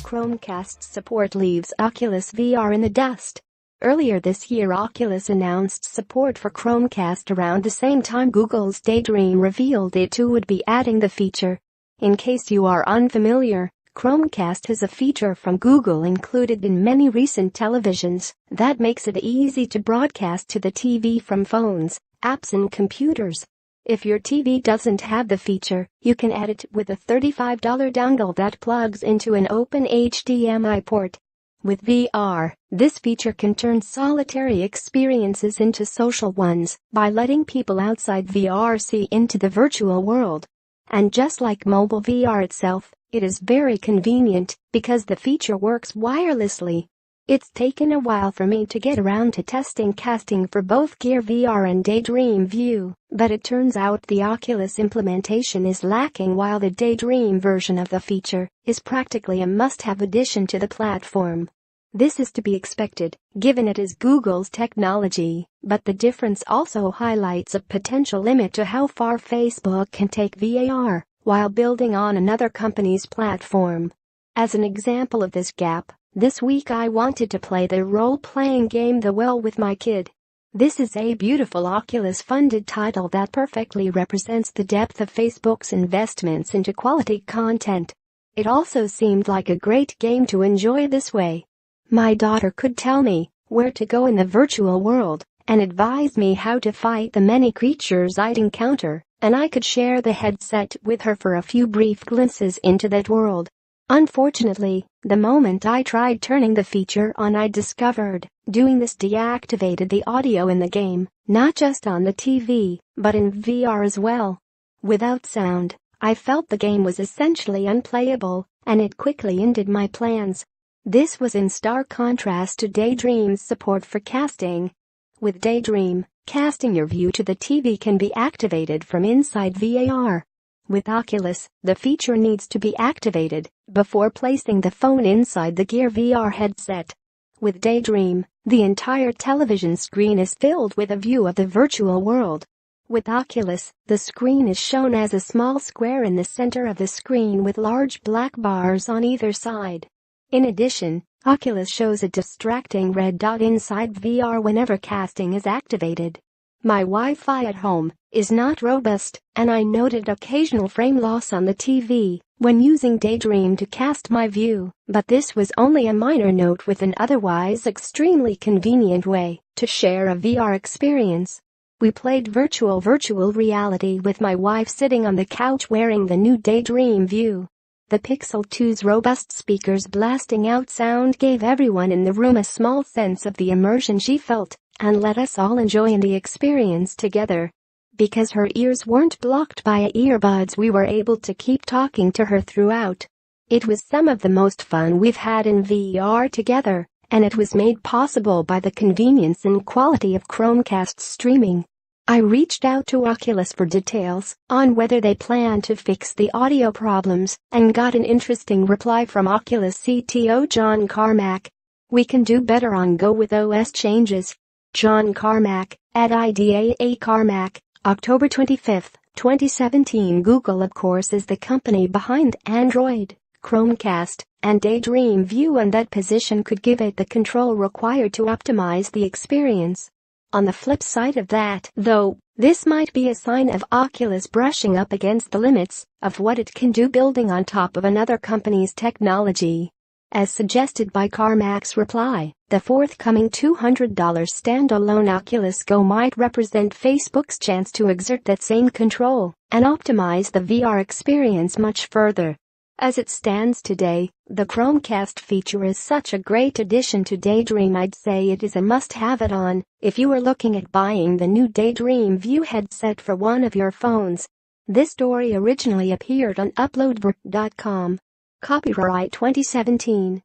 Chromecast support leaves Oculus VR in the dust. Earlier this year, Oculus announced support for Chromecast around the same time Google's Daydream revealed it too would be adding the feature. In case you are unfamiliar, Chromecast is a feature from Google included in many recent televisions that makes it easy to broadcast to the TV from phones, apps and computers. If your TV doesn't have the feature, you can add it with a $35 dongle that plugs into an open HDMI port. With VR, this feature can turn solitary experiences into social ones by letting people outside VR see into the virtual world. And just like mobile VR itself, it is very convenient because the feature works wirelessly. It's taken a while for me to get around to testing casting for both Gear VR and Daydream View, but it turns out the Oculus implementation is lacking while the Daydream version of the feature is practically a must-have addition to the platform. This is to be expected, given it is Google's technology, but the difference also highlights a potential limit to how far Facebook can take VR while building on another company's platform. As an example of this gap, this week I wanted to play the role-playing game The Well with my kid. This is a beautiful Oculus-funded title that perfectly represents the depth of Facebook's investments into quality content. It also seemed like a great game to enjoy this way. My daughter could tell me where to go in the virtual world and advise me how to fight the many creatures I'd encounter, and I could share the headset with her for a few brief glimpses into that world. Unfortunately, the moment I tried turning the feature on, I discovered doing this deactivated the audio in the game, not just on the TV, but in VR as well. Without sound, I felt the game was essentially unplayable, and it quickly ended my plans. This was in stark contrast to Daydream's support for casting. With Daydream, casting your view to the TV can be activated from inside VR. With Oculus, the feature needs to be activated before placing the phone inside the Gear VR headset. With Daydream, the entire television screen is filled with a view of the virtual world. With Oculus, the screen is shown as a small square in the center of the screen with large black bars on either side. In addition, Oculus shows a distracting red dot inside VR whenever casting is activated. My Wi-Fi at home is not robust, and I noted occasional frame loss on the TV when using Daydream to cast my view, but this was only a minor note with an otherwise extremely convenient way to share a VR experience. We played virtual reality with my wife sitting on the couch wearing the new Daydream View. The Pixel 2's robust speakers blasting out sound gave everyone in the room a small sense of the immersion she felt and let us all enjoy the experience together. Because her ears weren't blocked by earbuds, we were able to keep talking to her throughout. It was some of the most fun we've had in VR together, and it was made possible by the convenience and quality of Chromecast streaming. I reached out to Oculus for details on whether they plan to fix the audio problems and got an interesting reply from Oculus CTO John Carmack. "We can do better on Go with OS changes." John Carmack, at IDA Carmack, October 25, 2017. Google, of course, is the company behind Android, Chromecast, and Daydream View, and that position could give it the control required to optimize the experience. On the flip side of that, though, this might be a sign of Oculus brushing up against the limits of what it can do building on top of another company's technology. As suggested by Carmack's reply, the forthcoming $200 standalone Oculus Go might represent Facebook's chance to exert that same control and optimize the VR experience much further. As it stands today, the Chromecast feature is such a great addition to Daydream. I'd say it is a must-have add-on if you are looking at buying the new Daydream View headset for one of your phones. This story originally appeared on uploadbook.com. Copyright 2017.